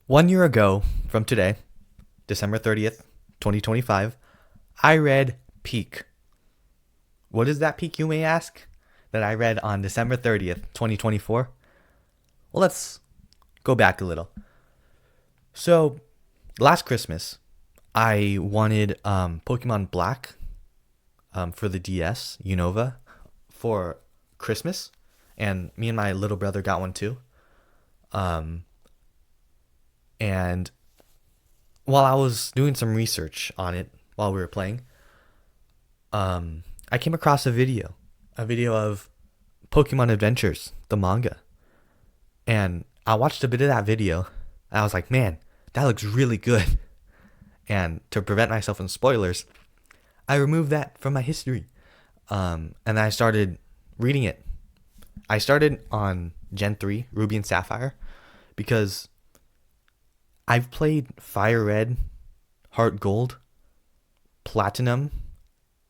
1 year ago from today, December 30th, 2025, I read Peak. What is that peak, you may ask? That I read on December 30th, 2024? Well, let's go back a little. So, last Christmas, I wanted Pokemon Black for the DS, Unova, for Christmas. And me and my little brother got one too. Um, and while I was doing some research on it while we were playing, I came across a video of Pokemon Adventures, the manga. And I watched a bit of that video. And I was like, man, that looks really good. And to prevent myself from spoilers, I removed that from my history. And I started reading it. I started on Gen 3, Ruby and Sapphire, because I've played Fire Red, Heart Gold, Platinum,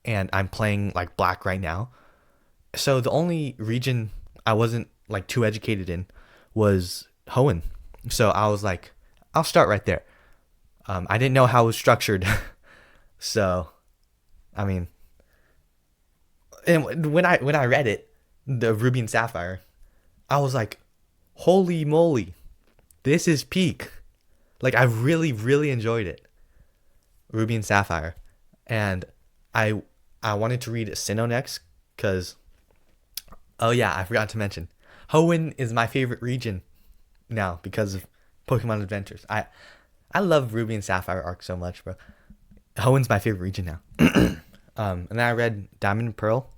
and I'm playing like Black right now. So the only region I wasn't like too educated in was Hoenn. So I was like, I'll start right there. I didn't know how it was structured. So, I mean, and when I read it, the Ruby and Sapphire, I was like, holy moly, this is peak. Like I really enjoyed it. Ruby and Sapphire. And I wanted to read Sinnoh next cuz oh yeah, I forgot to mention. Hoenn is my favorite region now because of Pokemon Adventures. I love Ruby and Sapphire arc so much, bro. Hoenn's my favorite region now. And then I read Diamond and Pearl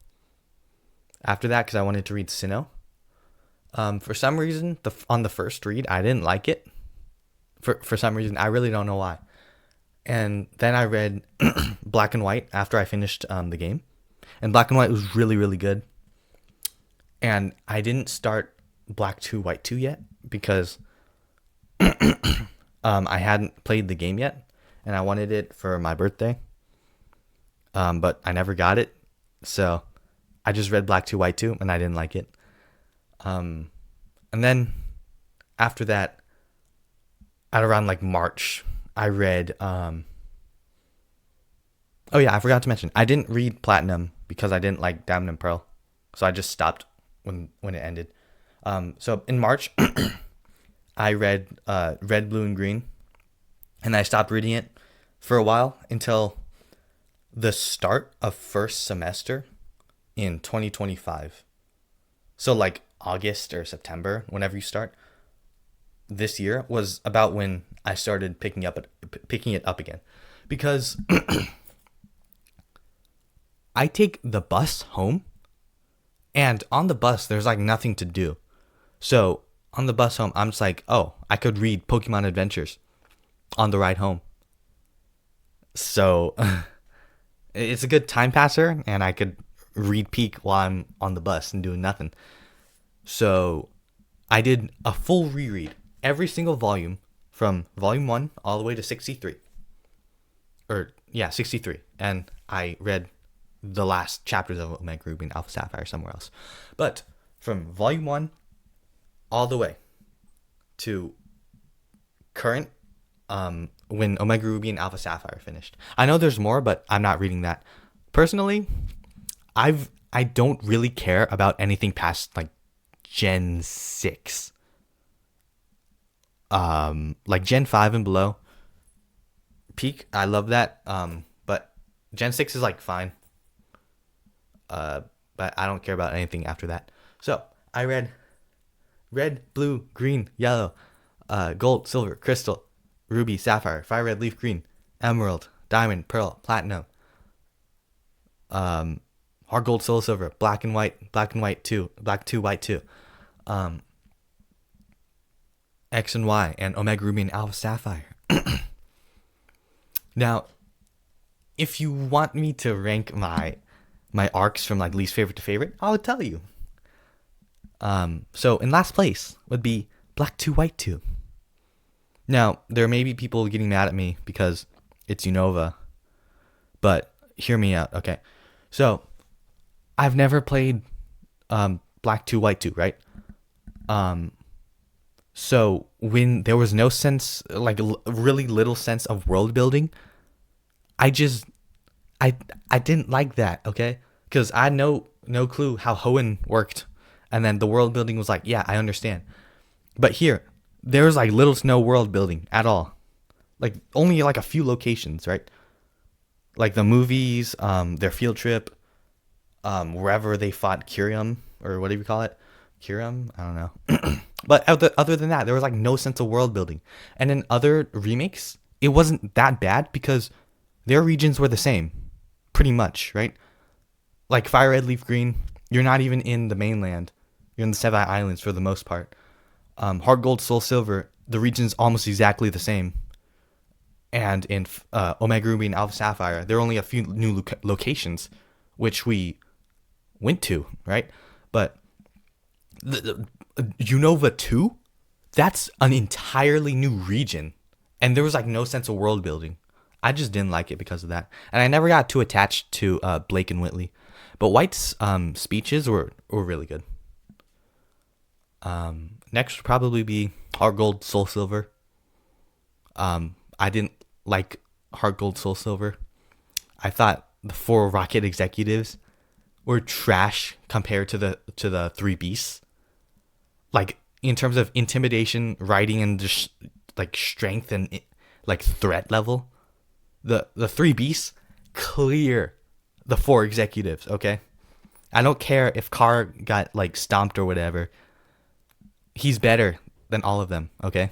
after that because I wanted to read Sinnoh. For some reason, on the first read, I didn't like it. For some reason, I really don't know why. And then I read Black and White after I finished the game. And Black and White was really good. And I didn't start Black 2, White 2 yet because I hadn't played the game yet. And I wanted it for my birthday. But I never got it. So I just read Black 2, White 2 and I didn't like it. And then after that, at around like March, I read oh yeah, I forgot to mention. I didn't read Platinum because I didn't like Diamond and Pearl. So I just stopped when it ended. So in March I read Red, Blue, and Green. And I stopped reading it for a while until the start of first semester in 2025. So like August or September, whenever you start, this year was about when I started picking it up again, because I take the bus home, and on the bus there's like nothing to do. So on the bus home, I'm just like, oh, I could read Pokemon Adventures on the ride home. So it's a good time passer, and I could read Peak while I'm on the bus and doing nothing. So I did a full reread, every single volume from volume 1 all the way to 63. Or, yeah, 63. And I read the last chapters of Omega Ruby and Alpha Sapphire somewhere else. But from volume 1 all the way to current, when Omega Ruby and Alpha Sapphire finished. I know there's more, but I'm not reading that. Personally, I don't really care about anything past like Gen 6. Like Gen 5 and below. Peak, I love that. But Gen 6 is like fine. But I don't care about anything after that. So I read Red, Blue, Green, Yellow, Gold, Silver, Crystal, Ruby, Sapphire, Fire Red, Leaf Green, Emerald, Diamond, Pearl, Platinum, Heart Gold, Soul Silver, Black and White 2, Black 2, White 2, X and Y, and Omega Ruby and Alpha Sapphire. Now, if you want me to rank my arcs from like least favorite to favorite, I'll tell you. So in last place would be Black 2, White 2. Now, there may be people getting mad at me because it's Unova, but hear me out, okay? So, I've never played Black 2, White 2, right? So when there was no sense, like really little sense of world building, I just I didn't like that. Okay, because I had no clue how Hoenn worked, and then the world building was like, yeah, I understand. But here, there's like little to no world building at all. Like only like a few locations, right? Like the movies, their field trip, wherever they fought Kyurem or whatever you call it, Kyurem. I don't know. But other than that, there was like no sense of world building. And in other remakes, it wasn't that bad because their regions were the same, pretty much, right? Like Fire Red Leaf Green, you're not even in the mainland. You're in the Seven Islands for the most part. Heart Gold, Soul Silver, the region's almost exactly the same. And in Omega Ruby and Alpha Sapphire, there are only a few new locations, which we went to, right? But Unova 2, that's an entirely new region. And there was like no sense of world building. I just didn't like it because of that. And I never got too attached to Blake and Whitley. But White's speeches were really good. Next would probably be Heart Gold, Soul Silver. I didn't like Heart Gold, Soul Silver. I thought the 4 Rocket executives were trash compared to the 3 Beasts. Like in terms of intimidation, writing, and just like strength and like threat level, the 3 Beasts clear the 4 executives. Okay, I don't care if Carr got like stomped or whatever. He's better than all of them. Okay.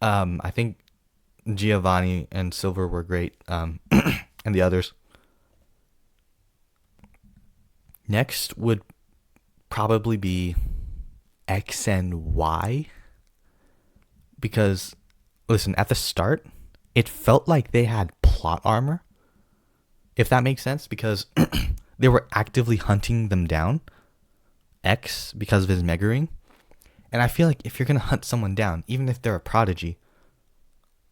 I think Giovanni and Silver were great. And the others. Next would probably be X and Y. Because, listen, at the start, it felt like they had plot armor. If that makes sense. Because they were actively hunting them down. X, because of his Mega Ring. And I feel like if you're going to hunt someone down, even if they're a prodigy,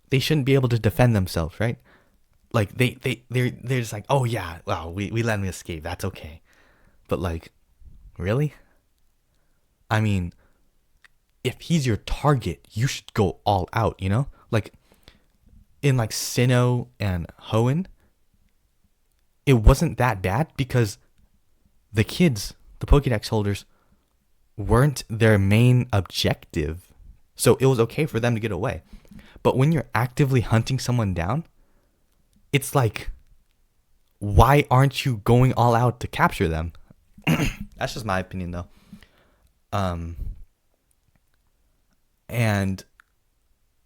they shouldn't be able to defend themselves, right? Like, they're just like, oh yeah, well, we let him escape. That's okay. But like, really? I mean, if he's your target, you should go all out, you know? Like, in like Sinnoh and Hoenn, it wasn't that bad because the kids, the Pokédex holders, weren't their main objective. So it was okay for them to get away. But when you're actively hunting someone down, it's like, why aren't you going all out to capture them? That's just my opinion, though. And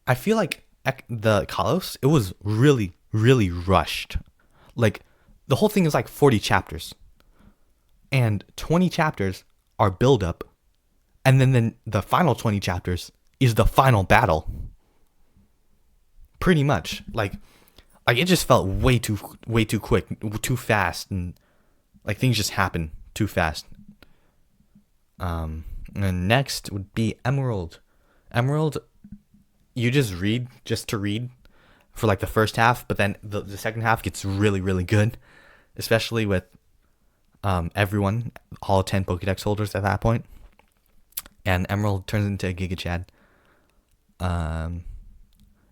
I feel like the Kalos, it was really, really rushed. Like, the whole thing is like 40 chapters. And 20 chapters are build up. And then the final 20 chapters is the final battle. Pretty much. Like it just felt way too quick, too fast, and like things just happen too fast. And next would be Emerald. Emerald, you just read just to read for like the first half, but then the second half gets really, really good, especially with everyone, all 10 Pokédex holders at that point. And Emerald turns into a Giga Chad.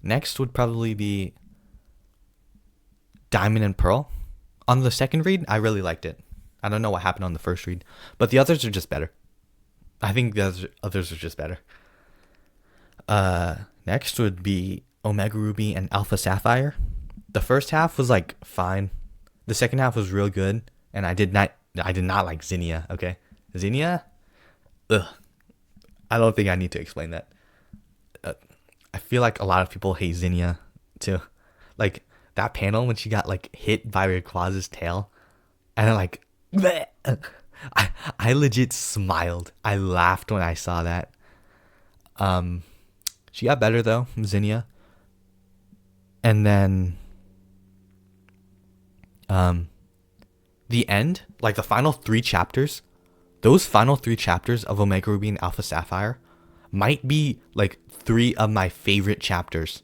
Next would probably be Diamond and Pearl. On the second read, I really liked it. I don't know what happened on the first read, but the others are just better. I think the others are just better. Next would be Omega Ruby and Alpha Sapphire. The first half was like fine. The second half was real good, and I did not like Zinnia. Okay, Zinnia. Ugh. I don't think I need to explain that. I feel like a lot of people hate Zinnia too. Like that panel when she got like hit by Rayquaza's tail, and then like, bleh. I legit smiled. I laughed when I saw that. She got better though, Zinnia. And then, the end, like the final 3 chapters. Those final 3 chapters of Omega Ruby and Alpha Sapphire might be like 3 of my favorite chapters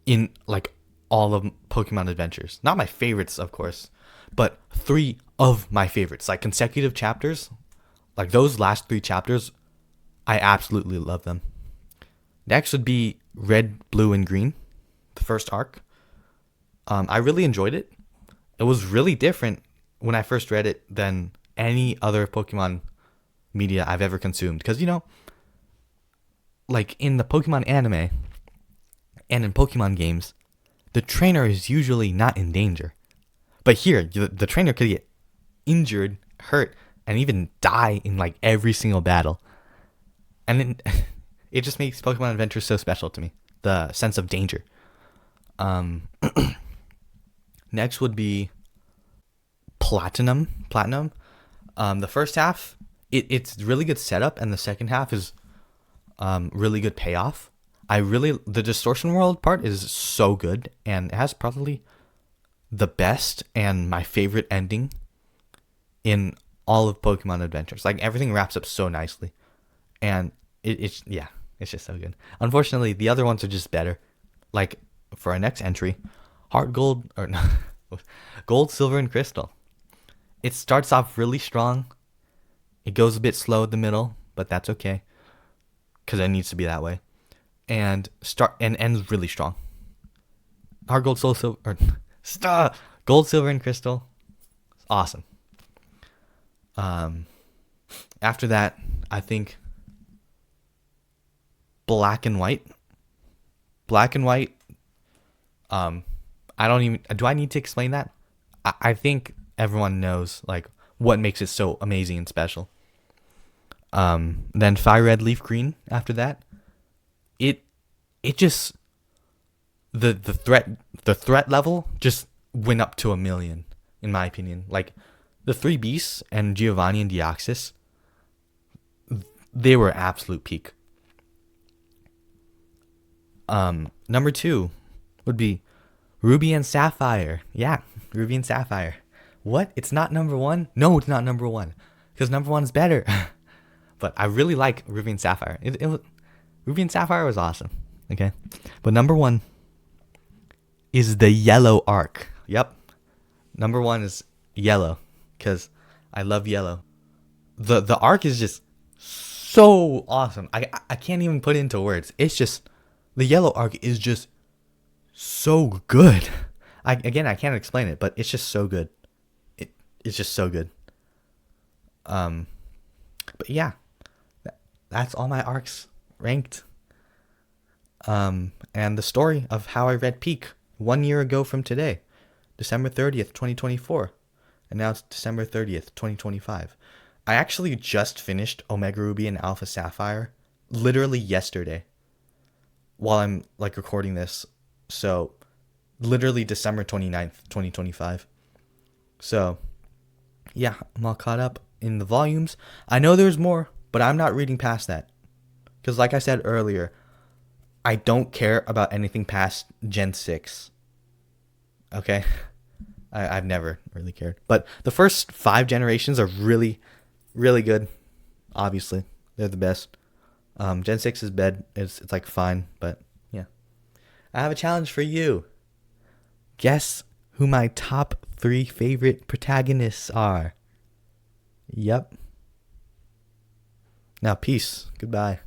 in like all of Pokemon Adventures. Not my favorites, of course, but 3 of my favorites. Like consecutive chapters, like those last 3 chapters I absolutely love them. Next would be Red, Blue, and Green, the first arc. I really enjoyed it. It was really different when I first read it than any other Pokemon media I've ever consumed. Because, like in the Pokemon anime and in Pokemon games, the trainer is usually not in danger. But here, the trainer could get injured, hurt, and even die in like every single battle. And then it just makes Pokemon Adventure so special to me. The sense of danger. Next would be Platinum. The first half, it's really good setup, and the second half is really good payoff. The Distortion World part is so good, and it has probably the best and my favorite ending in all of Pokemon Adventures. Like, everything wraps up so nicely, and it's just so good. Unfortunately, the other ones are just better. Like, for our next entry, Heart Gold, or no, Gold, Silver, and Crystal. It starts off really strong. It goes a bit slow at the middle, but that's okay, because it needs to be that way. And ends really strong. Heart Gold, Soul Silver, or Gold, Silver, and Crystal. Awesome. After that, I think Black and White. Black and White. Do I need to explain that? I think everyone knows like what makes it so amazing and special. Then Fire Red, Leaf Green. After that, it just the threat level just went up to 1,000,000 in my opinion. Like the three beasts and Giovanni and Deoxys, they were absolute peak. Number 2 would be Ruby and Sapphire. Yeah, Ruby and Sapphire. What? It's not number 1? No, it's not number 1. Because number 1 is better. But I really like Ruby and Sapphire. Ruby and Sapphire was awesome. Okay. But number 1 is the Yellow arc. Yep. Number 1 is Yellow. Because I love Yellow. The arc is just so awesome. I can't even put it into words. It's just, the Yellow arc is just so good. I can't explain it, but it's just so good. It's just so good. But yeah, that's all my arcs ranked. And the story of how I read Peak 1 year ago from today, December 30th, 2024. And now it's December 30th, 2025. I actually just finished Omega Ruby and Alpha Sapphire literally yesterday while I'm like recording this. So literally December 29th, 2025. So yeah, I'm all caught up in the volumes. I know there's more, but I'm not reading past that. Because like I said earlier, I don't care about anything past Gen 6. Okay? I've never really cared. But the first 5 generations are really, really good. Obviously. They're the best. Gen 6 is bad. It's like fine, but yeah. I have a challenge for you. Guess who my top 3 favorite protagonists are. Yep. Now, peace. Goodbye.